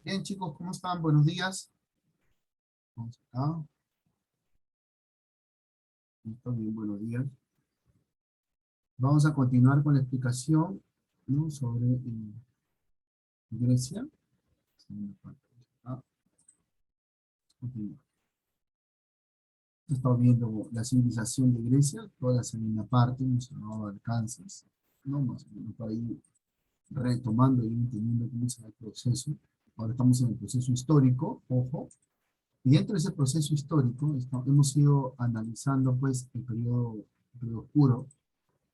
Bien, chicos, ¿cómo están? Buenos días. Vamos acá. Listo, bien, buenos días. Vamos a continuar con la explicación, ¿no? Sobre Grecia. Ah, continúa. He estado viendo la civilización de Grecia, toda la segunda parte, hemos llamado alcances, ¿no? Más o menos para ir retomando y entendiendo cómo es el proceso. Ahora estamos en el proceso histórico, ojo, y dentro de ese proceso histórico hemos ido analizando pues el periodo oscuro,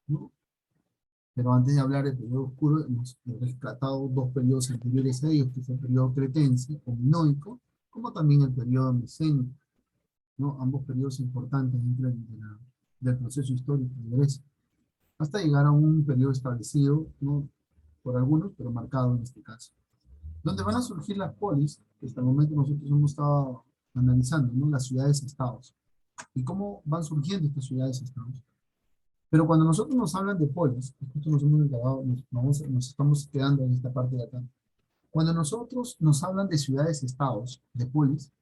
¿no? Pero antes de hablar del periodo oscuro, hemos rescatado dos periodos anteriores a ellos, que es el periodo cretense o minoico, como también el periodo micénico, ¿no? Ambos periodos importantes dentro del proceso histórico de Grecia, hasta llegar a un periodo establecido, ¿no? Por algunos, pero marcado en este caso. Donde van a surgir las polis, que hasta el momento nosotros hemos estado analizando, ¿no? Las ciudades-estados. ¿Y cómo van surgiendo estas ciudades-estados? Pero cuando nosotros nos hablan de polis, justo nos hemos encargado, nos estamos quedando en esta parte de acá. Cuando nosotros nos hablan de ciudades-estados, de polis,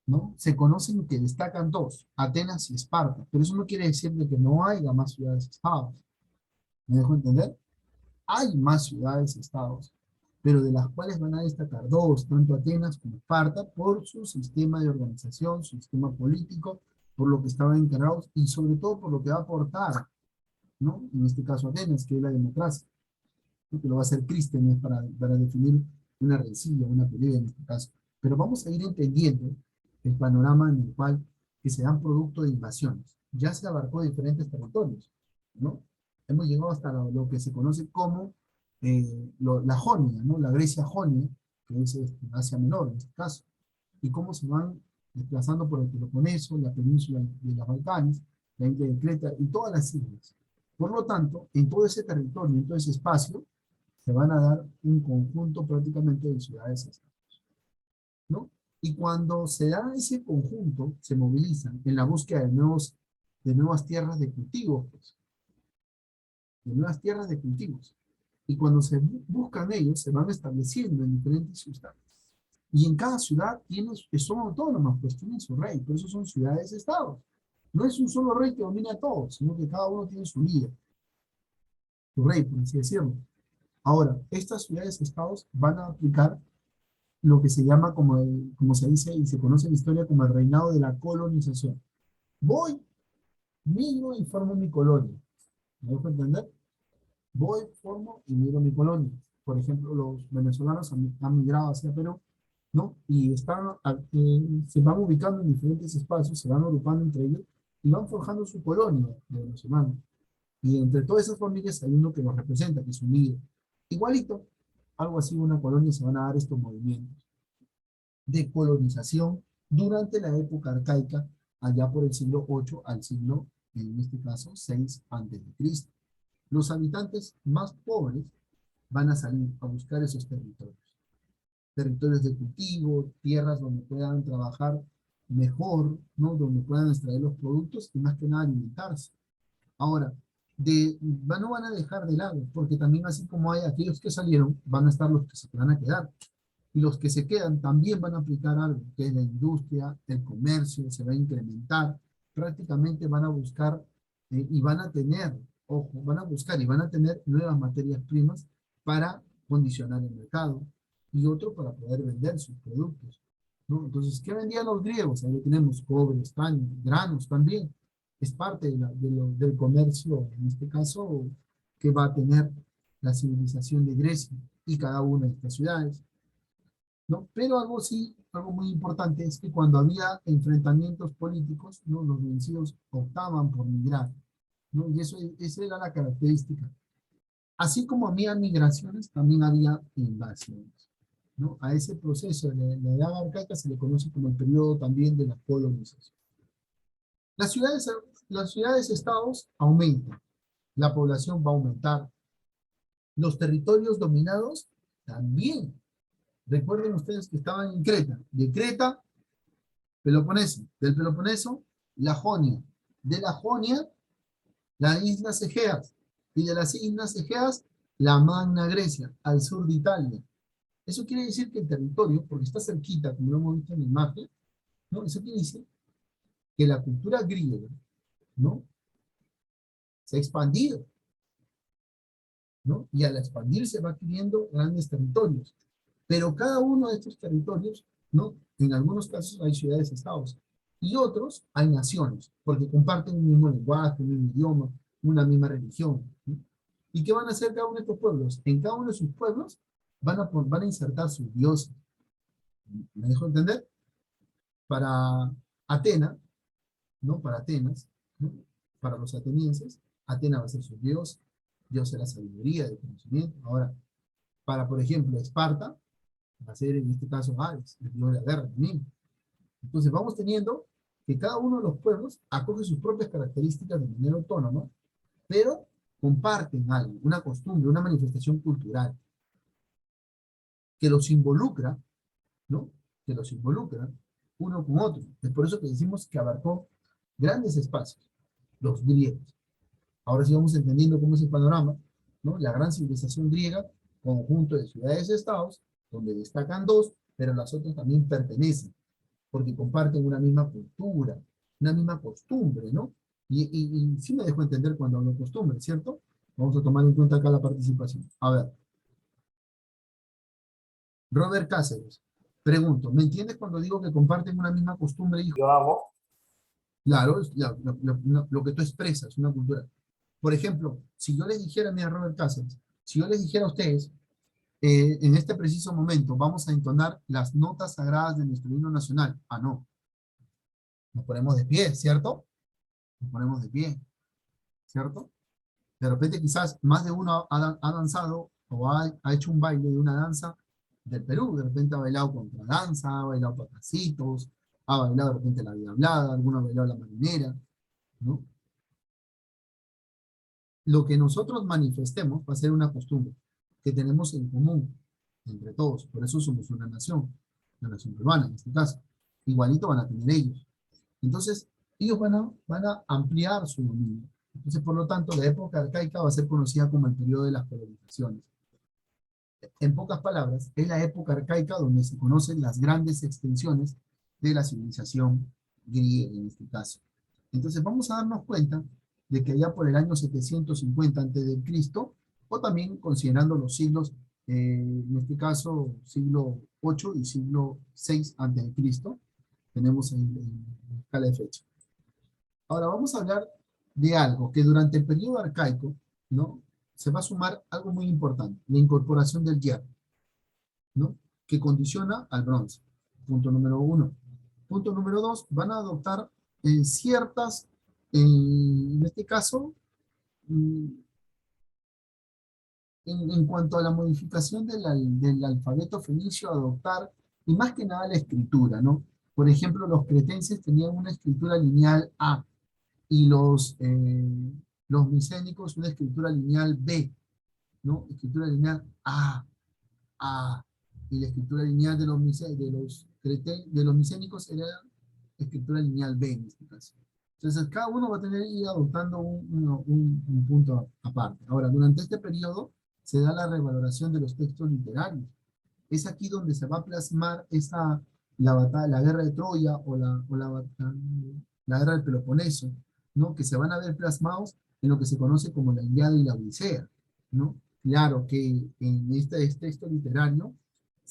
¿no? Se conocen que destacan dos, Atenas y Esparta, pero eso no quiere decir de que no haya más ciudades-estados. ¿Me dejo entender? Hay más ciudades-estados, pero de las cuales van a destacar dos, tanto Atenas como Esparta, por su sistema de organización, su sistema político, por lo que estaban encargados y sobre todo por lo que va a aportar, ¿no? En este caso Atenas, que es la democracia, ¿no? Que lo va a hacer Crístenes para definir una rencilla, una pelea en este caso. Pero vamos a ir entendiendo el panorama en el cual que se dan producto de invasiones. Ya se abarcó diferentes territorios, ¿no? Hemos llegado hasta lo que se conoce como la Jonia, ¿no? La Grecia Jonia, que es Asia Menor en este caso, y cómo se van desplazando por el Peloponeso, la península de los Balcanes, la isla de Creta y todas las islas. Por lo tanto, en todo ese territorio, en todo ese espacio, se van a dar un conjunto prácticamente de ciudades, ¿no? Y cuando se da ese conjunto, se movilizan en la búsqueda de nuevas tierras de cultivos, pues, de nuevas tierras de cultivos. Y cuando se buscan ellos, se van estableciendo en diferentes ciudades. Y en cada ciudad son autónomas, pues tienen su rey, por eso son ciudades-estados. No es un solo rey que domina a todos, sino que cada uno tiene su líder, su rey, por así decirlo. Ahora, estas ciudades-estados van a aplicar lo que se llama, como se dice y se conoce en la historia, como el reinado de la colonización. Voy, migro y formo mi colonia. ¿Me dejo entender? Voy, formo y migro mi colonia. Por ejemplo, los venezolanos han migrado hacia Perú, ¿no? Y se van ubicando en diferentes espacios, se van agrupando entre ellos y van forjando su colonia de venezolanos. Y entre todas esas familias hay uno que los representa, que es un líder. Igualito, algo así, una colonia se van a dar estos movimientos de colonización durante la época arcaica, allá por el siglo 8 al siglo, en este caso, 6 antes de Cristo. Los habitantes más pobres van a salir a buscar esos territorios. Territorios de cultivo, tierras donde puedan trabajar mejor, ¿no? Donde puedan extraer los productos y más que nada alimentarse. Ahora, no van a dejar de lado, porque también así como hay aquellos que salieron, van a estar los que se van a quedar. Y los que se quedan también van a aplicar algo, que es la industria, el comercio, se va a incrementar. Prácticamente van a buscar y van a tener, ojo, van a buscar y van a tener nuevas materias primas para condicionar el mercado y otro para poder vender sus productos, ¿no? Entonces, ¿qué vendían los griegos? Ahí tenemos cobre, estaño, granos también. Es parte del comercio, en este caso, que va a tener la civilización de Grecia y cada una de estas ciudades, ¿no? Pero algo sí, algo muy importante es que cuando había enfrentamientos políticos, ¿no? Los vencidos optaban por migrar, ¿no? Y esa era la característica. Así como había migraciones, también había invasiones, ¿no? A ese proceso de la edad arcaica se le conoce como el periodo también de la colonización. Las ciudades, las ciudades-estados aumentan, la población va a aumentar, los territorios dominados también. Recuerden ustedes que estaban en Creta. De Creta, Peloponeso. Del Peloponeso, la Jonia. De la Jonia, las Islas Egeas. Y de las Islas Egeas, la Magna Grecia, al sur de Italia. Eso quiere decir que el territorio, porque está cerquita, como lo hemos visto en la imagen, ¿no? Eso quiere decir que la cultura griega, ¿no? Se ha expandido, ¿no? Y al expandirse va adquiriendo grandes territorios. Pero cada uno de estos territorios, ¿no? En algunos casos hay ciudades-estados y otros hay naciones, porque comparten un mismo lenguaje, un mismo idioma, una misma religión, ¿no? ¿Y qué van a hacer cada uno de estos pueblos? En cada uno de sus pueblos van a insertar sus dioses. ¿Me dejo entender? Para Atena, ¿no? Para Atenas, ¿no? Para los atenienses, Atenas va a ser su dios, dios de la sabiduría, del conocimiento. Ahora, para, por ejemplo, Esparta, va a ser en este caso Ares, el dios de la guerra también. Entonces vamos teniendo que cada uno de los pueblos acoge sus propias características de manera autónoma, pero comparten algo, una costumbre, una manifestación cultural que los involucra, ¿no? Que los involucra uno con otro. Es por eso que decimos que abarcó grandes espacios, los griegos. Ahora sí vamos entendiendo cómo es el panorama, ¿no? La gran civilización griega, conjunto de ciudades-estados, donde destacan dos, pero las otras también pertenecen, porque comparten una misma cultura, una misma costumbre, ¿no? Y sí me dejo entender cuando hablo costumbre, ¿cierto? Vamos a tomar en cuenta acá la participación. A ver, Robert Cáceres, pregunto, ¿me entiendes cuando digo que comparten una misma costumbre, hijo? Yo hago. Claro, es lo que tú expresas, una cultura. Por ejemplo, si yo les dijera, mira, Robert Cáceres, si yo les dijera a ustedes, en este preciso momento vamos a entonar las notas sagradas de nuestro himno nacional. Ah, no, nos ponemos de pie, ¿cierto? Nos ponemos de pie, ¿cierto? De repente quizás más de uno ha danzado o ha hecho un baile de una danza del Perú. De repente ha bailado contradanza, ha bailado patracitos, ha bailado de repente la vida hablada, alguno ha bailado la marinera, ¿no? Lo que nosotros manifestemos va a ser una costumbre que tenemos en común entre todos. Por eso somos una nación peruana en este caso. Igualito van a tener ellos. Entonces, ellos van a ampliar su dominio. Entonces, por lo tanto, la época arcaica va a ser conocida como el periodo de las colonizaciones. En pocas palabras, es la época arcaica donde se conocen las grandes extensiones de la civilización griega en este caso. Entonces vamos a darnos cuenta de que allá por el año 750 a.C., o también considerando los siglos, en este caso siglo 8 y siglo 6 a.C., tenemos ahí en escala de fecha. Ahora vamos a hablar de algo que durante el periodo arcaico, ¿no? Se va a sumar algo muy importante, la incorporación del hierro, ¿no? Que condiciona al bronce. Punto número uno. Punto número dos, van a adoptar ciertas, en este caso, mm, en cuanto a la modificación del alfabeto fenicio, adoptar, y más que nada la escritura, ¿no? Por ejemplo, los cretenses tenían una escritura lineal A, y los micénicos una escritura lineal B, ¿no? Escritura lineal A, y la escritura lineal de los micénicos era escritura lineal B en este caso. Entonces, cada uno va a tener que ir adoptando un punto aparte. Ahora, durante este periodo se da la revaloración de los textos literarios. Es aquí donde se va a plasmar la guerra de Troya la guerra del Peloponeso, ¿no? Que se van a ver plasmados en lo que se conoce como la Ilíada y la Odisea, ¿no? Claro que en este texto literario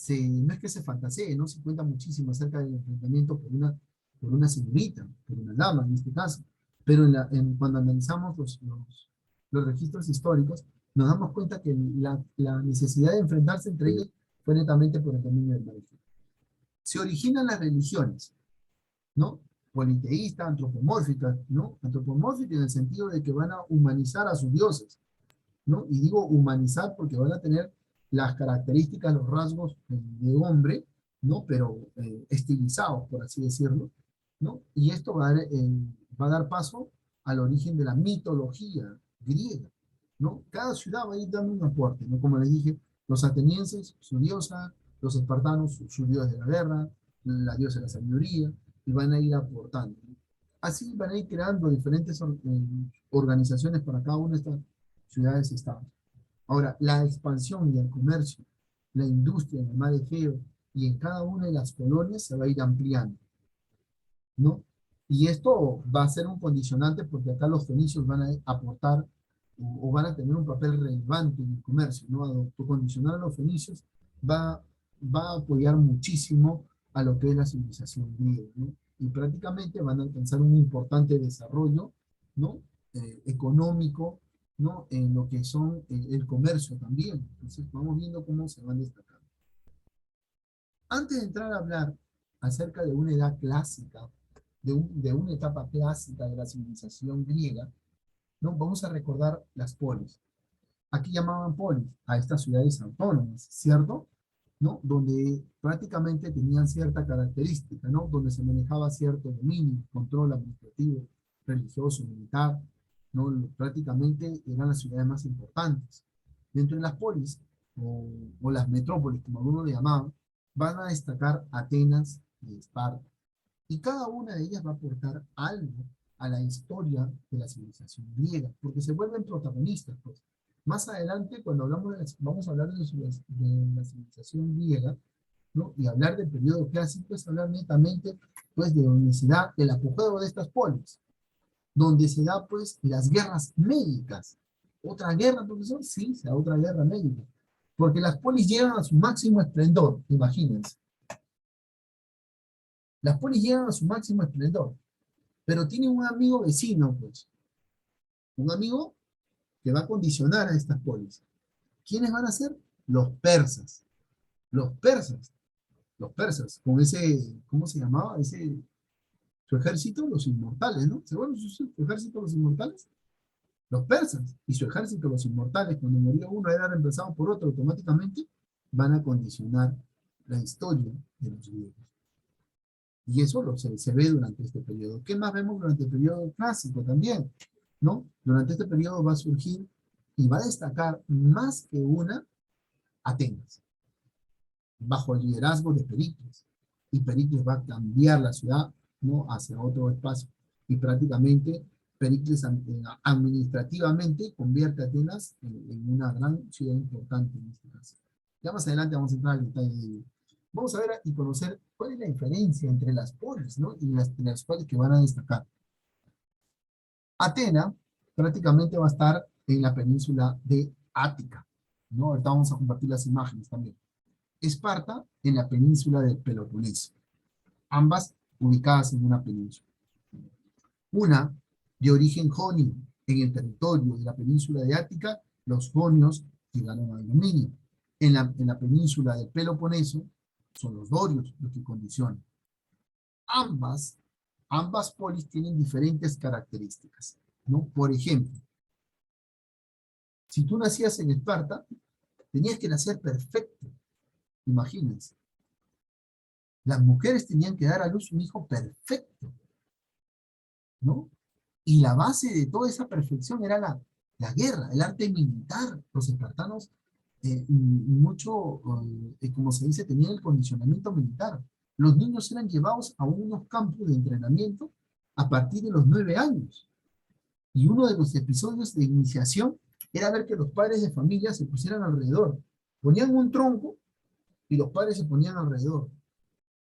no es que se fantasee, ¿no? Se cuenta muchísimo acerca del enfrentamiento por una señorita, por una dama en este caso, pero cuando analizamos los registros históricos, nos damos cuenta que la necesidad de enfrentarse entre ellos fue netamente por el dominio del mal. Se originan las religiones, ¿no? Politeístas, antropomórficas, ¿no? Antropomórficas en el sentido de que van a humanizar a sus dioses, ¿no? Y digo humanizar porque van a tener las características, los rasgos de hombre, ¿no? Pero estilizados, por así decirlo, ¿no? Y esto va a dar paso al origen de la mitología griega, ¿no? Cada ciudad va a ir dando un aporte, ¿no? Como les dije, los atenienses, su diosa, los espartanos, su dios de la guerra, la diosa de la sabiduría, y van a ir aportando, ¿no? Así van a ir creando diferentes organizaciones para cada una de estas ciudades-estados. Ahora, la expansión y el comercio la industria en el mar Egeo y en cada una de las colonias se va a ir ampliando, ¿no? Y esto va a ser un condicionante porque acá los fenicios van a aportar o van a tener un papel relevante en el comercio, ¿no? Autocondicionar a los fenicios va, va a apoyar muchísimo a lo que es la civilización griega, ¿no? Y prácticamente van a alcanzar un importante desarrollo, ¿no? Económico, ¿no? En lo que son el comercio también. Entonces vamos viendo cómo se van destacando. Antes de entrar a hablar acerca de una edad clásica, de una etapa clásica de la civilización griega, ¿no? Vamos a recordar las polis. Aquí llamaban polis a estas ciudades autónomas, ¿cierto? ¿No? Donde prácticamente tenían cierta característica, ¿no? Donde se manejaba cierto dominio, control administrativo, religioso, militar, ¿no? Prácticamente eran las ciudades más importantes. Dentro de las polis, o las metrópolis, como algunos le llamaban, van a destacar Atenas y Esparta. Y cada una de ellas va a aportar algo a la historia de la civilización griega, porque se vuelven protagonistas, pues. Más adelante, cuando vamos a hablar de la civilización griega, ¿no? Y hablar del periodo clásico, es hablar netamente, pues, de donde se da el apogeo de estas polis, donde se da, pues, las guerras médicas. ¿Otra guerra, profesor? Sí, se da otra guerra médica. Porque las polis llegan a su máximo esplendor, imagínense. Las polis llegan a su máximo esplendor, pero tiene un amigo vecino, pues, un amigo que va a condicionar a estas polis. ¿Quiénes van a ser? Los persas. Los persas. Los persas, con ese, ¿cómo se llamaba? Su ejército, los inmortales, ¿no? ¿Se acuerdan su ejército, los inmortales? Los persas y su ejército, los inmortales, cuando murió uno era reemplazado por otro automáticamente, van a condicionar la historia de los griegos. Y eso se ve durante este periodo. ¿Qué más vemos durante el periodo clásico también? ¿No? Durante este periodo va a surgir y va a destacar más que una Atenas, bajo el liderazgo de Pericles. Y Pericles va a cambiar la ciudad, ¿no? Hacia otro espacio. Y prácticamente Pericles administrativamente convierte a Atenas en una gran ciudad importante en este caso. Ya más adelante vamos a entrar en detalle de ello. Vamos a ver y conocer cuál es la diferencia entre las polis, ¿no? Y las cuales que van a destacar. Atena prácticamente va a estar en la península de Ática, ¿no? Ahorita vamos a compartir las imágenes también. Esparta en la península del Peloponeso, ambas ubicadas en una península. Una de origen jonio en el territorio de la península de Ática, los jonios llegaron al dominio. En la península del Peloponeso son los dorios los que condicionan. Ambas, ambas polis tienen diferentes características, ¿no? Por ejemplo, si tú nacías en Esparta, tenías que nacer perfecto. Imagínense. Las mujeres tenían que dar a luz un hijo perfecto, ¿no? Y la base de toda esa perfección era la guerra, el arte militar. Los espartanos, mucho, como se dice, tenían el condicionamiento militar. Los niños eran llevados a unos campos de entrenamiento a partir de los 9 años. Y uno de los episodios de iniciación era ver que los padres de familia se pusieran alrededor. Ponían un tronco y los padres se ponían alrededor.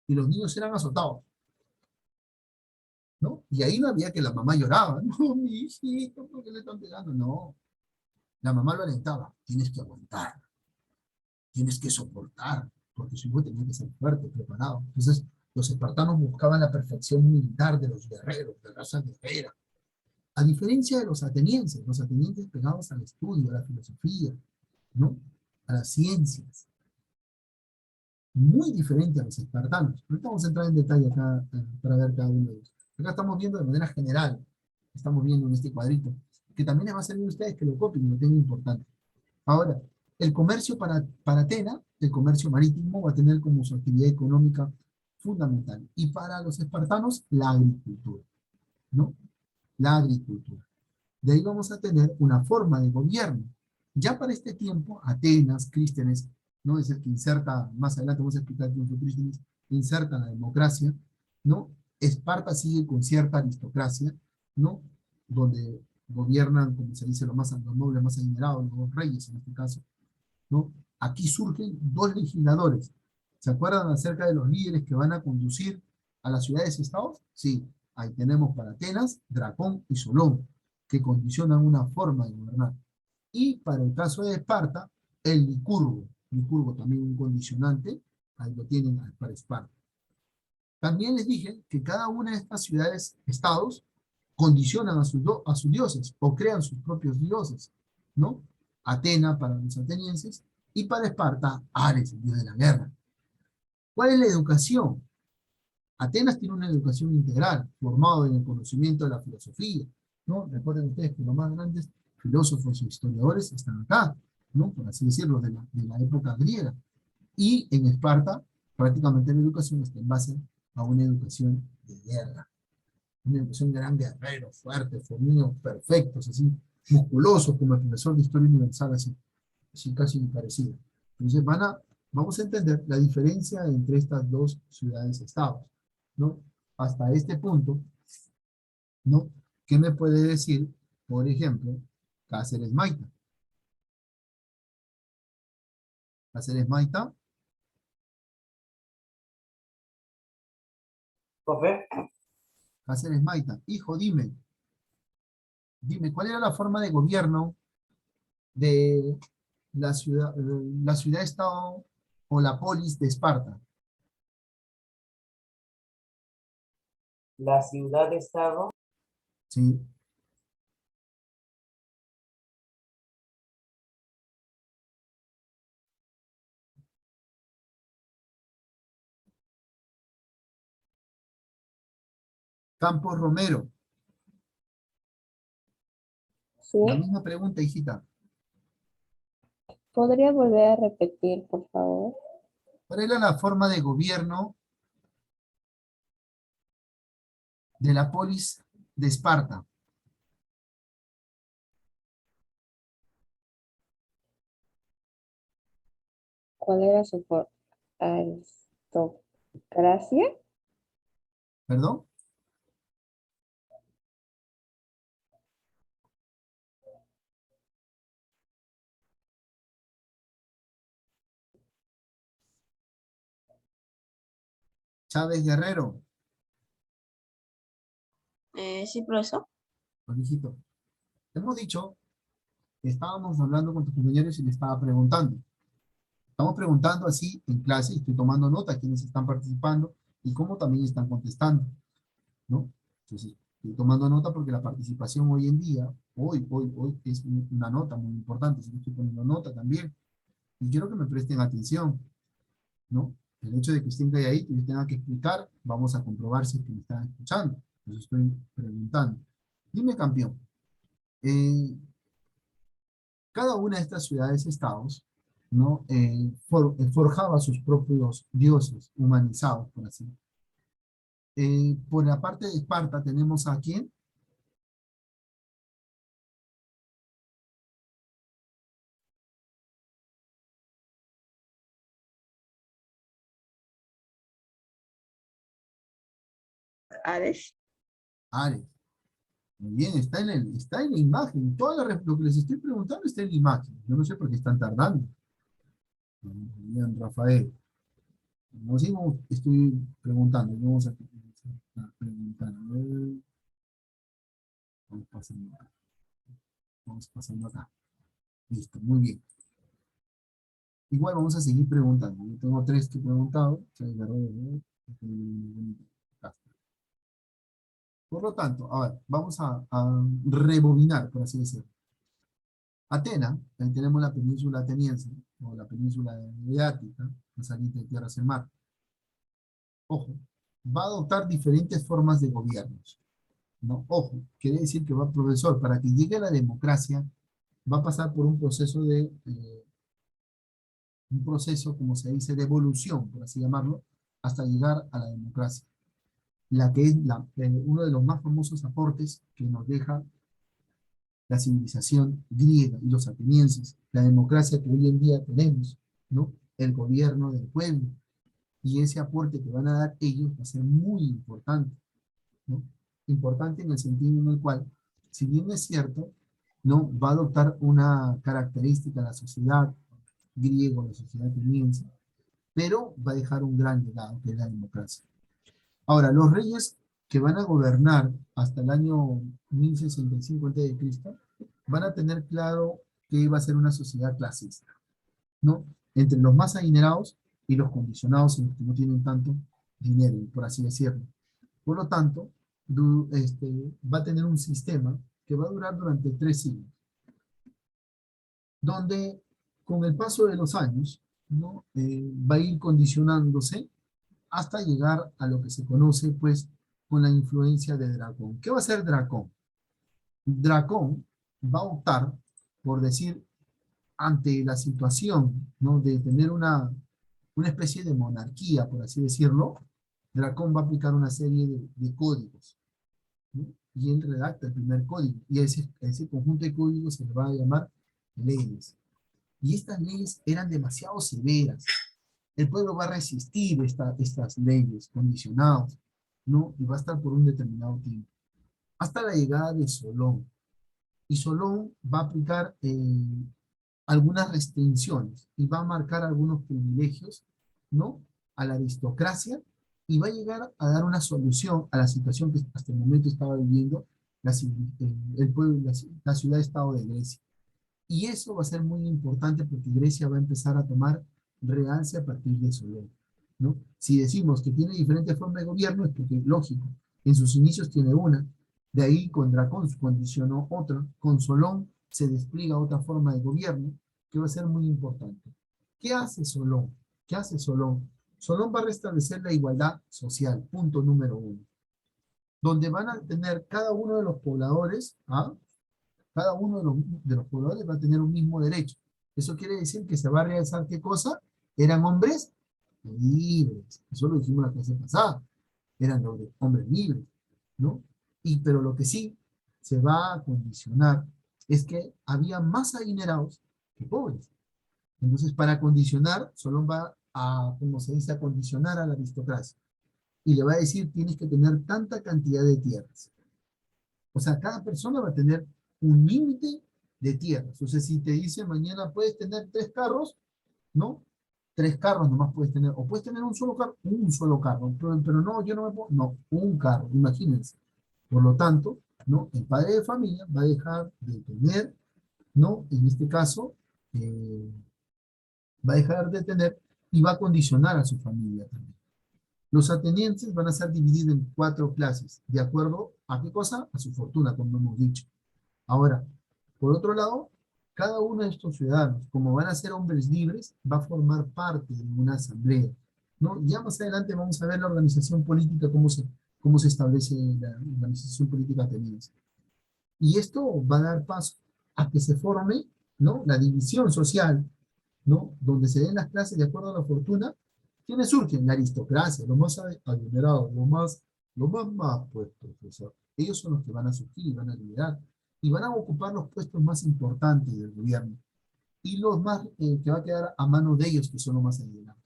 Y los niños eran azotados, ¿no? Y ahí no había que la mamá lloraba. No, mi hijito, ¿por qué le están pegando? No. La mamá lo alentaba. Tienes que aguantar. Tienes que soportar. Porque su hijo tenía que ser fuerte, preparado. Entonces, los espartanos buscaban la perfección militar de los guerreros, de la raza guerrera. A diferencia de los atenienses pegados al estudio, a la filosofía, ¿no? A las ciencias. Muy diferente a los espartanos. Ahorita vamos a entrar en detalle acá para ver cada uno de ellos. Acá estamos viendo de manera general, estamos viendo en este cuadrito, que también les va a servir a ustedes que lo copien, lo tengan importante. Ahora, el comercio para Atena, el comercio marítimo, va a tener como su actividad económica fundamental. Y para los espartanos, la agricultura, ¿no? La agricultura. De ahí vamos a tener una forma de gobierno. Ya para este tiempo, Atenas, Clístenes, ¿no? Es el que inserta, más adelante vamos a explicar quién fue Clístenes, inserta la democracia, ¿no? Esparta sigue con cierta aristocracia, ¿no? Donde gobiernan, como se dice, los nobles más adinerados, los reyes en este caso, ¿no? Aquí surgen dos legisladores. ¿Se acuerdan acerca de los líderes que van a conducir a las ciudades-estados? Sí, ahí tenemos para Atenas, Dracón y Solón, que condicionan una forma de gobernar. Y para el caso de Esparta, el Licurgo. Licurgo también un condicionante, ahí lo tienen para Esparta. También les dije que cada una de estas ciudades-estados condicionan a sus dioses o crean sus propios dioses, ¿no? Atena para los atenienses y para Esparta, Ares, el dios de la guerra. ¿Cuál es la educación? Atenas tiene una educación integral, formado en el conocimiento de la filosofía, ¿no? Recuerden ustedes que los más grandes filósofos e historiadores están acá, ¿no? Por así decirlo, de la época griega. Y en Esparta, prácticamente la educación está en base a una educación de guerra. Una educación de gran guerrero, fuerte, fornidos, perfectos, así, musculosos, como el profesor de Historia Universal, así casi parecido. Entonces vamos a entender la diferencia entre estas dos ciudades-estados, ¿no? Hasta este punto, ¿no? ¿Qué me puede decir, por ejemplo, Cáceres Maita? Cáceres Maita, Profe, Cáceres Maita, hijo, dime, ¿cuál era la forma de gobierno de la ciudad-estado o la polis de Esparta? la ciudad-estado, ¿Sí? Campos Romero, Sí, la misma pregunta, hijita. ¿podría volver a repetir, por favor? ¿Cuál era la forma de gobierno de la polis de Esparta? ¿Cuál era su aristocracia? ¿Perdón? Chávez Guerrero, Sí, profesor. hijito. Hemos dicho que estábamos hablando con tus compañeros y le estaba preguntando. Estamos preguntando así en clase y estoy tomando nota quienes están participando y cómo también están contestando, ¿no? Entonces, estoy tomando nota porque la participación hoy en día, hoy es una nota muy importante, así que estoy poniendo nota también. Y quiero que me presten atención, ¿no? El hecho de que estén calladitos y les tenga que explicar, vamos a comprobar si es que me están escuchando. Entonces estoy preguntando. Dime, campeón, eh, cada una de estas ciudades-estados, ¿no? Forjaba sus propios dioses humanizados, por así decirlo. Por la parte de Esparta tenemos a quién? Ares. Ares. Muy bien, está en la imagen. Lo que les estoy preguntando está en la imagen. Yo no sé por qué están tardando. Muy bien, Rafael. Como sigo, estoy preguntando. Vamos a preguntar. A ver, vamos pasando acá. Vamos pasando acá. Listo, muy bien. Igual vamos a seguir preguntando. Yo tengo tres que he preguntado. Por lo tanto, a ver, vamos a rebobinar, por así decirlo. Atena, ahí tenemos la península ateniense, o la península de Ática, la salida de tierras del mar. Ojo, va a adoptar diferentes formas de gobiernos, ¿no? Ojo, quiere decir que va, profesor, para que llegue a la democracia, va a pasar por un proceso, como se dice, de evolución, por así llamarlo, hasta llegar a la democracia. La que es uno de los más famosos aportes que nos deja la civilización griega y los atenienses, la democracia que hoy en día tenemos, ¿no? El gobierno del pueblo. Y ese aporte que van a dar ellos va a ser muy importante, ¿no? Importante en el sentido en el cual, si bien es cierto, ¿no? Va a adoptar una característica de la sociedad, griego, la sociedad ateniense, pero va a dejar un gran legado, que es la democracia. Ahora, los reyes que van a gobernar hasta el año 1065 a.C., van a tener claro que iba a ser una sociedad clasista, ¿no? Entre los más adinerados y los condicionados, en los que no tienen tanto dinero, por así decirlo. Por lo tanto, va a tener un sistema que va a durar durante 3 siglos, donde con el paso de los años, ¿no? Va a ir condicionándose hasta llegar a lo que se conoce, pues, con la influencia de Dracón. ¿Qué va a ser Dracón? Dracón va a optar por decir, ante la situación, ¿no? De tener una especie de monarquía, por así decirlo, Dracón va a aplicar una serie de códigos, ¿no? Y él redacta el primer código, y ese conjunto de códigos se le va a llamar leyes. Y estas leyes eran demasiado severas. El pueblo va a resistir estas leyes, condicionados, ¿no? Y va a estar por un determinado tiempo. Hasta la llegada de Solón. Y Solón va a aplicar algunas restricciones y va a marcar algunos privilegios, ¿no? A la aristocracia, y va a llegar a dar una solución a la situación que hasta el momento estaba viviendo el pueblo, la ciudad-estado de Grecia. Y eso va a ser muy importante porque Grecia va a empezar a tomar realce a partir de Solón, ¿no? Si decimos que tiene diferentes formas de gobierno, es porque, lógico, en sus inicios tiene una, de ahí con Dracón se condicionó otra, con Solón se despliega otra forma de gobierno que va a ser muy importante. ¿Qué hace Solón? ¿Qué hace Solón? Solón va a restablecer la igualdad social, punto número 1, donde van a tener cada uno de los pobladores, ¿ah? Cada uno de los pobladores va a tener un mismo derecho. Eso quiere decir que se va a realizar, ¿qué cosa? Eran hombres libres. Eso lo dijimos la clase pasada. Eran hombres libres, ¿no? Pero lo que sí se va a condicionar es que había más adinerados que pobres. Entonces, para condicionar, Solón va a, como se dice, a condicionar a la aristocracia. Y le va a decir, tienes que tener tanta cantidad de tierras. O sea, cada persona va a tener un límite de tierras. O sea, si te dice mañana puedes tener 3 carros, ¿no? 3 carros nomás puedes tener. O puedes tener un solo carro. Pero no, yo no me puedo. No, un carro, imagínense. Por lo tanto, ¿no? El padre de familia va a dejar de tener, ¿no? En este caso, va a dejar de tener y va a condicionar a su familia también. Los atenienses van a ser divididos en 4 clases, de acuerdo a qué cosa, a su fortuna, como hemos dicho. Ahora, por otro lado, cada uno de estos ciudadanos, como van a ser hombres libres, va a formar parte de una asamblea, ¿no? Ya más adelante vamos a ver la organización política, cómo se establece la organización política ateniense. Y esto va a dar paso a que se forme, ¿no? La división social, ¿no? Donde se den las clases de acuerdo a la fortuna. ¿Quiénes surgen? La aristocracia, los más adinerados, los más puestos. O sea, ellos son los que van a surgir y van a liderar. Y van a ocupar los puestos más importantes del gobierno. Y los más que va a quedar a mano de ellos, que son los más adinerados.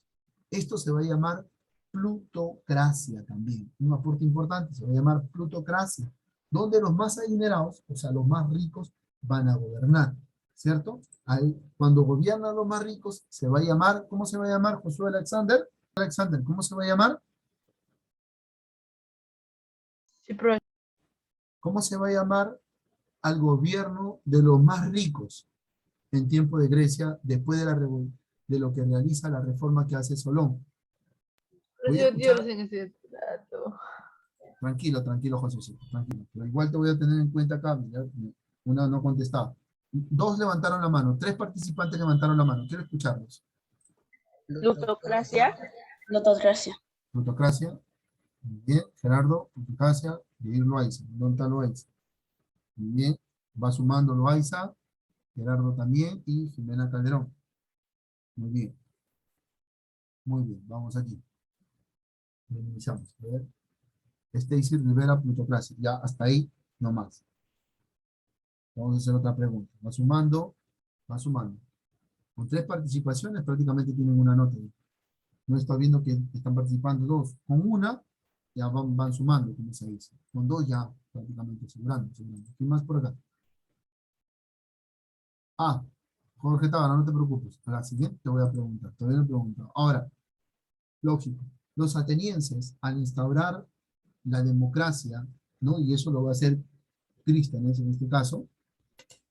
Esto se va a llamar plutocracia también. Un aporte importante, se va a llamar plutocracia, donde los más adinerados, o sea, los más ricos, van a gobernar, ¿cierto? Ahí, cuando gobiernan los más ricos, se va a llamar, ¿cómo se va a llamar, Josué Alexander? Alexander, ¿cómo se va a llamar? Sí, profesor. ¿Cómo se va a llamar al gobierno de los más ricos en tiempo de Grecia, después de lo que realiza la reforma que hace Solón? Voy a escuchar. en ese dato. Tranquilo, tranquilo, José, tranquilo. Pero igual te voy a tener en cuenta acá. Mira, una no contestaba. 2 levantaron la mano, 3 participantes levantaron la mano. Quiero escucharlos. Plutocracia. Plutocracia. Plutocracia. Muy bien. Gerardo, plutocracia. Yair Loaiza. ¿Dónde está Loaiza? Muy bien. Va sumando Loaiza. Gerardo también. Y Jimena Calderón. Muy bien. Muy bien. Vamos aquí. Minimizamos. A ver. Stacy Rivera, plutocracia. Ya hasta ahí, no más. Vamos a hacer otra pregunta. Va sumando. Va sumando. Con 3 participaciones prácticamente tienen una nota. No está viendo que están participando 2. Con una ya van sumando, como se dice. Con 2 ya prácticamente asegurando. ¿Qué más por acá? Ah, Jorge Tábara, no te preocupes. A la siguiente te voy a preguntar. Todavía no he preguntado. Ahora, lógico. Los atenienses, al instaurar la democracia, ¿no? Y eso lo va a hacer Crístenes en este caso,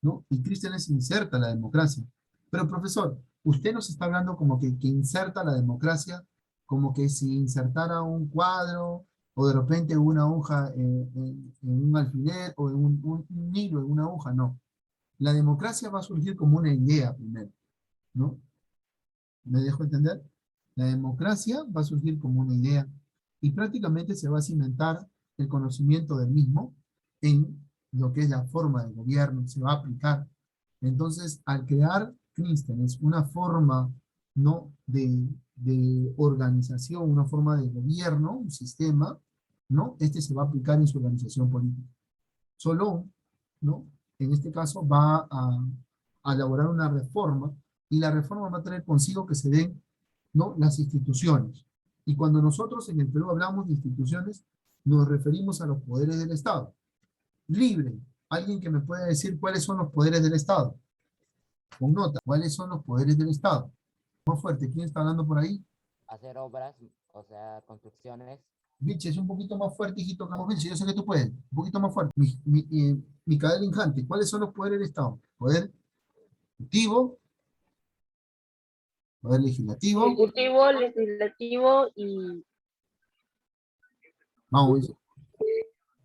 ¿no? Y Crístenes inserta la democracia. Pero profesor, usted nos está hablando como que inserta la democracia, como que si insertara un cuadro o de repente una hoja en un alfiler o en un hilo en una hoja, no. La democracia va a surgir como una idea primero, ¿no? ¿Me dejo entender? La democracia va a surgir como una idea y prácticamente se va a cimentar el conocimiento del mismo en lo que es la forma de gobierno, se va a aplicar. Entonces, al crear Clístenes una forma, ¿no? de organización, una forma de gobierno, un sistema, ¿no? Este se va a aplicar en su organización política. Solón, ¿no? En este caso va a elaborar una reforma y la reforma va a traer consigo que se den, ¿no? las instituciones. Y cuando nosotros en el Perú hablamos de instituciones, nos referimos a los poderes del Estado. Libre. ¿Alguien que me pueda decir cuáles son los poderes del Estado? Con nota. ¿Cuáles son los poderes del Estado? Más fuerte. ¿Quién está hablando por ahí? Hacer obras, o sea, construcciones. Biche, es un poquito más fuerte, hijito. Biche, yo sé que tú puedes. Un poquito más fuerte. Micaela Infante. ¿Cuáles son los poderes del Estado? Poder ejecutivo, poder legislativo, Ejecutivo, legislativo y vamos,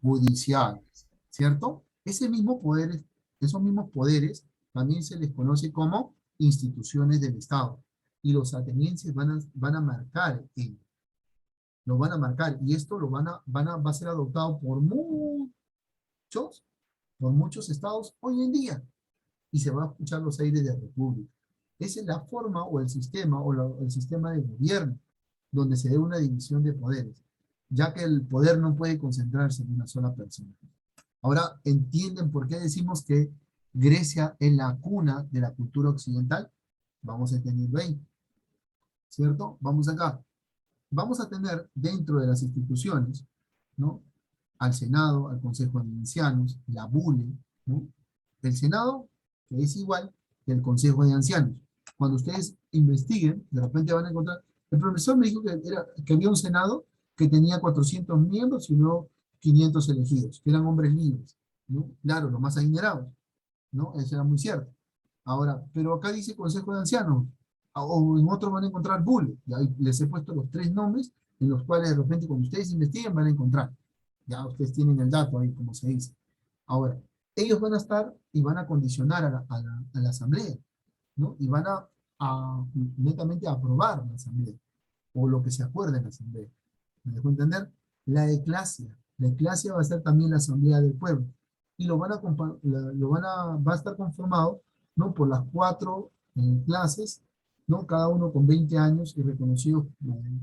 judicial, ¿cierto? Ese mismo poder, esos mismos poderes también se les conoce como instituciones del Estado. Y los atenienses van a marcar, lo van a marcar, y esto va a ser adoptado por muchos estados hoy en día, y se va a escuchar los aires de república. Esa es la forma o el sistema el sistema de gobierno donde se dé una división de poderes, ya que el poder no puede concentrarse en una sola persona. Ahora, ¿entienden por qué decimos que Grecia es la cuna de la cultura occidental? Vamos entendiendo ahí, ¿cierto? Vamos acá. Vamos a tener dentro de las instituciones, ¿no? Al Senado, al Consejo de Ancianos, la bule, ¿no? El Senado, que es igual que el Consejo de Ancianos. Cuando ustedes investiguen, de repente van a encontrar, el profesor me dijo que había un Senado que tenía 400 miembros y luego 500 elegidos, que eran hombres libres, ¿no? Claro, los más adinerados, ¿no? Eso era muy cierto. Ahora, pero acá dice Consejo de Ancianos, o en otros van a encontrar bule, y ahí les he puesto los 3 nombres en los cuales de repente cuando ustedes investiguen van a encontrar. Ya ustedes tienen el dato ahí, como se dice. Ahora, ellos van a estar y van a condicionar a la asamblea, ¿no? Y van a netamente aprobar la asamblea, o lo que se acuerde en la asamblea. ¿Me dejó entender? La eclasia va a ser también la asamblea del pueblo, y va a estar conformado, ¿no? Por las 4 clases, ¿no? Cada uno con 20 años y reconocidos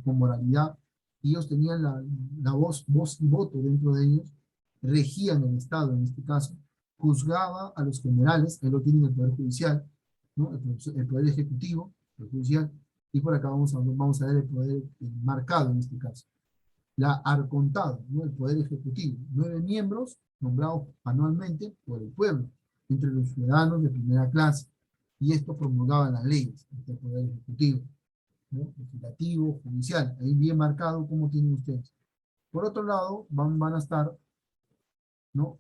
con moralidad. Ellos tenían la voz y voto dentro de ellos, regían el Estado en este caso, juzgaba a los generales, que lo tienen el Poder Judicial, ¿no? El Poder Ejecutivo, el Judicial, y por acá vamos a ver el poder marcado en este caso. La arcontado, ¿no? El Poder Ejecutivo, 9 miembros nombrados anualmente por el pueblo, entre los ciudadanos de primera clase, y esto promulgaba las leyes, este Poder Ejecutivo, ¿no? Legislativo, judicial, ahí bien marcado como tienen ustedes. Por otro lado, van a estar, ¿no?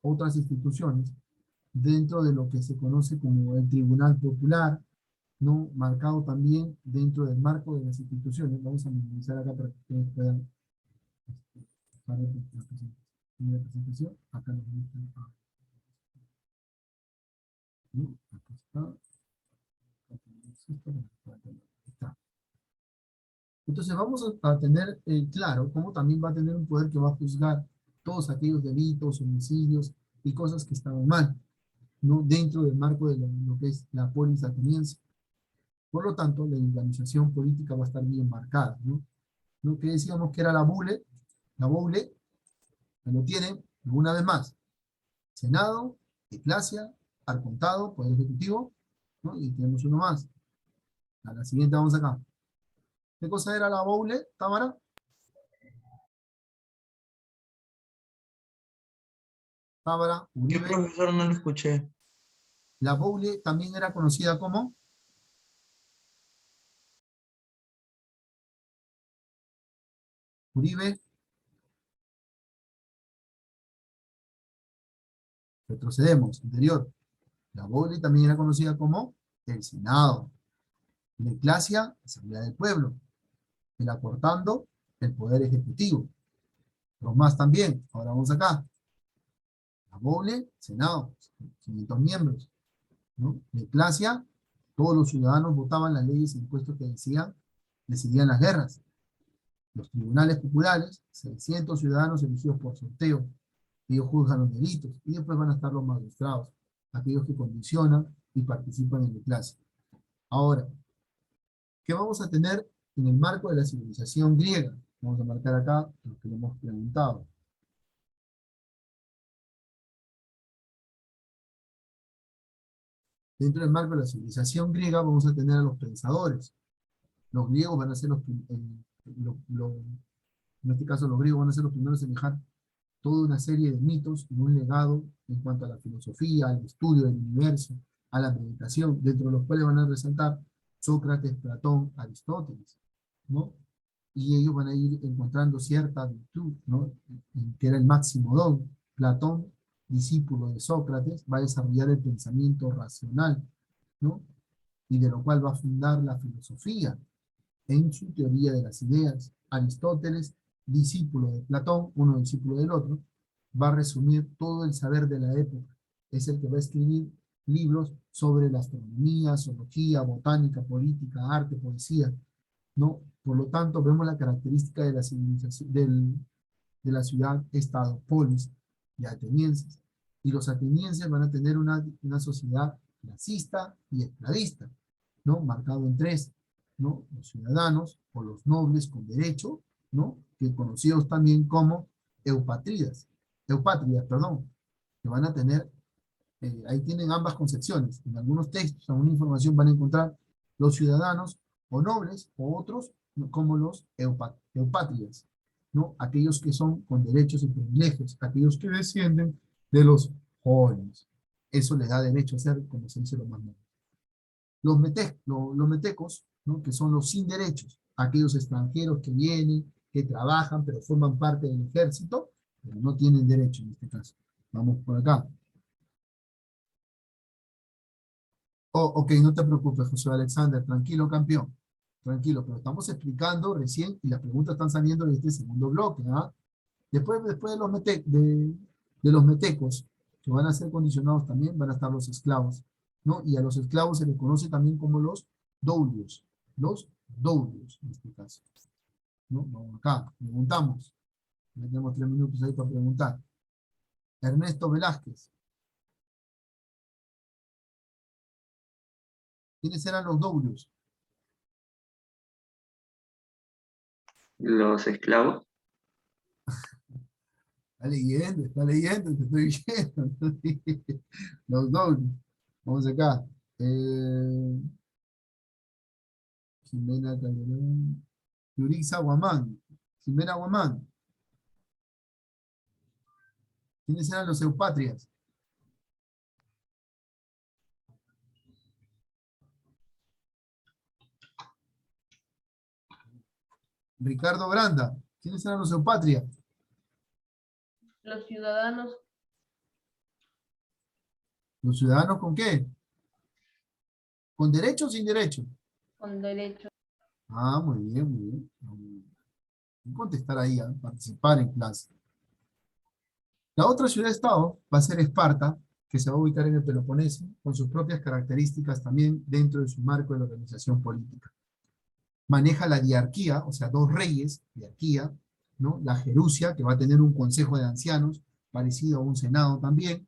Otras instituciones dentro de lo que se conoce como el Tribunal Popular, ¿no? Marcado también dentro del marco de las instituciones. Vamos a minimizar acá para que ustedes puedan para la presentación. Acá nos muestran. ¿No? Acá está. Acá tenemos esto, acá está. Entonces vamos a tener claro cómo también va a tener un poder que va a juzgar todos aquellos delitos, homicidios y cosas que estaban mal, ¿no? Dentro del marco de lo que es la polis ateniense. Por lo tanto, la organización política va a estar bien marcada, ¿no? Lo que decíamos que era la bule, que lo tienen una vez más. Senado, eclasia, arcontado, Poder Ejecutivo, ¿no? Y tenemos uno más. A la siguiente vamos acá. ¿Qué cosa era la bule, Támara? Támara, ¿Qué Uribe. profesor? No lo escuché. La Boule también era conocida como Uribe. Retrocedemos, anterior. La Boule también era conocida como el Senado. La Eclasia, Asamblea del Pueblo. El Acortando, el Poder Ejecutivo. Los más también. Ahora vamos acá. La Boule, Senado, 500 miembros, ¿no? La Eclasia, todos los ciudadanos votaban las leyes e impuestos que decidían las guerras. Los tribunales populares, 600 ciudadanos elegidos por sorteo. Ellos juzgan los delitos y después van a estar los magistrados, aquellos que condicionan y participan en la clase. Ahora, ¿qué vamos a tener en el marco de la civilización griega? Vamos a marcar acá lo que le hemos preguntado. Dentro del marco de la civilización griega vamos a tener a los pensadores. Los griegos van a ser en este caso los griegos van a ser los primeros en dejar toda una serie de mitos y un legado en cuanto a la filosofía, al estudio del universo, a la meditación, dentro de los cuales van a resaltar Sócrates, Platón, Aristóteles, ¿no? Y ellos van a ir encontrando cierta virtud, ¿no? Que era el máximo don. Platón, discípulo de Sócrates, va a desarrollar el pensamiento racional, ¿no? Y de lo cual va a fundar la filosofía en su teoría de las ideas. Aristóteles, discípulo de Platón, uno discípulo del otro, va a resumir todo el saber de la época. Es el que va a escribir libros sobre la astronomía, zoología, botánica, política, arte, poesía, ¿no? Por lo tanto, vemos la característica de la civilización, de la ciudad-estado, polis, de atenienses. Y los atenienses van a tener una sociedad clasista y esclavista, ¿no? Marcado en tres, ¿no? Los ciudadanos o los nobles con derecho, ¿no? Que conocidos también como eupátridas, perdón, que van a tener, ahí tienen ambas concepciones. En algunos textos, en alguna información van a encontrar los ciudadanos o nobles o otros como los eupátridas, ¿no? Aquellos que son con derechos y privilegios, aquellos que descienden de los jóvenes. Eso les da derecho a ser, como se dice, los más nobles. Los metecos, ¿no? Que son los sin derechos, aquellos extranjeros que vienen, que trabajan, pero forman parte del ejército, pero no tienen derecho en este caso. Vamos por acá. Oh, ok, no te preocupes, José Alexander, tranquilo, campeón. Tranquilo, pero estamos explicando recién y las preguntas están saliendo de este segundo bloque, ¿ah? Después de los metecos, que van a ser condicionados también, van a estar los esclavos, ¿no? Y a los esclavos se les conoce también como los doulios, en este caso, ¿no? Vamos acá, preguntamos. Ya tenemos 3 minutos ahí para preguntar. Ernesto Velázquez. ¿Quiénes eran los doulios? Los esclavos. Está leyendo, te estoy diciendo. Los doulios. Vamos acá. Jimena Calderón. Yurixa Guamán. Jimena Guamán. ¿Quiénes eran los eupatrias? Ricardo Granda. ¿Quiénes eran los eupatrias? Los ciudadanos. ¿Los ciudadanos con qué? ¿Con derecho o sin derecho? Con derecho. Ah, muy bien, muy bien. Hay que contestar ahí, participar en clase. La otra ciudad-estado va a ser Esparta, que se va a ubicar en el Peloponeso, con sus propias características también dentro de su marco de la organización política. Maneja la diarquía, o sea, 2 reyes, diarquía, ¿no? La Jerusia, que va a tener un consejo de ancianos, parecido a un senado también,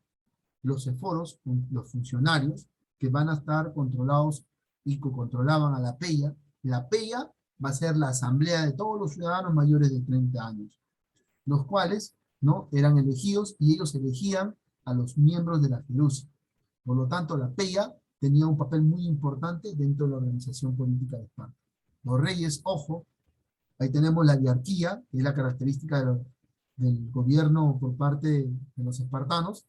los eforos, los funcionarios, que van a estar controlados y que controlaban a la peya. La peya va a ser la asamblea de todos los ciudadanos mayores de 30 años, los cuales, ¿no? Eran elegidos y ellos elegían a los miembros de la Jerusia. Por lo tanto, la peya tenía un papel muy importante dentro de la organización política de Esparta. Los reyes, ojo, ahí tenemos la diarquía, que es la característica del gobierno por parte de los espartanos,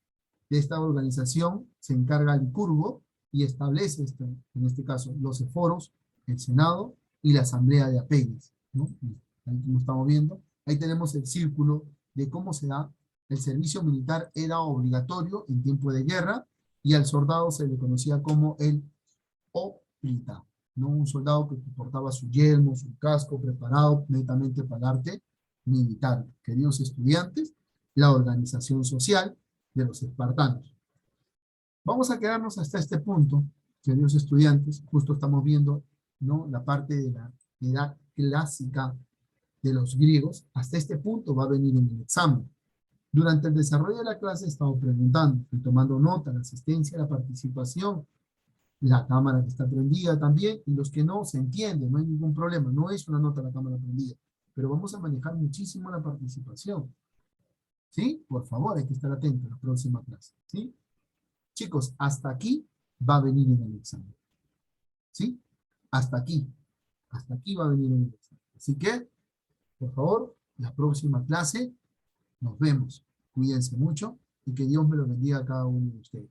De esta organización se encarga el Licurgo y establece, en este caso, los foros, el Senado y la Asamblea de Apeles, ¿no? Ahí como estamos viendo, ahí tenemos el círculo de cómo se da. El servicio militar era obligatorio en tiempo de guerra y al soldado se le conocía como el oplita, ¿no? Un soldado que portaba su yelmo, su casco, preparado netamente para el arte militar. Queridos estudiantes, la organización social de los espartanos. Vamos a quedarnos hasta este punto, queridos estudiantes. Justo estamos viendo, ¿no?, la parte de la edad clásica de los griegos. Hasta este punto va a venir en el examen. Durante el desarrollo de la clase he estado preguntando y tomando nota, la asistencia, la participación, la cámara que está prendida también, y los que no, se entiende, no hay ningún problema, no es una nota la cámara prendida, pero vamos a manejar muchísimo la participación. ¿Sí? Por favor, hay que estar atento a la próxima clase. ¿Sí? Chicos, hasta aquí va a venir en el examen. ¿Sí? Hasta aquí. Hasta aquí va a venir en el examen. Así que, por favor, la próxima clase nos vemos. Cuídense mucho y que Dios me lo bendiga a cada uno de ustedes.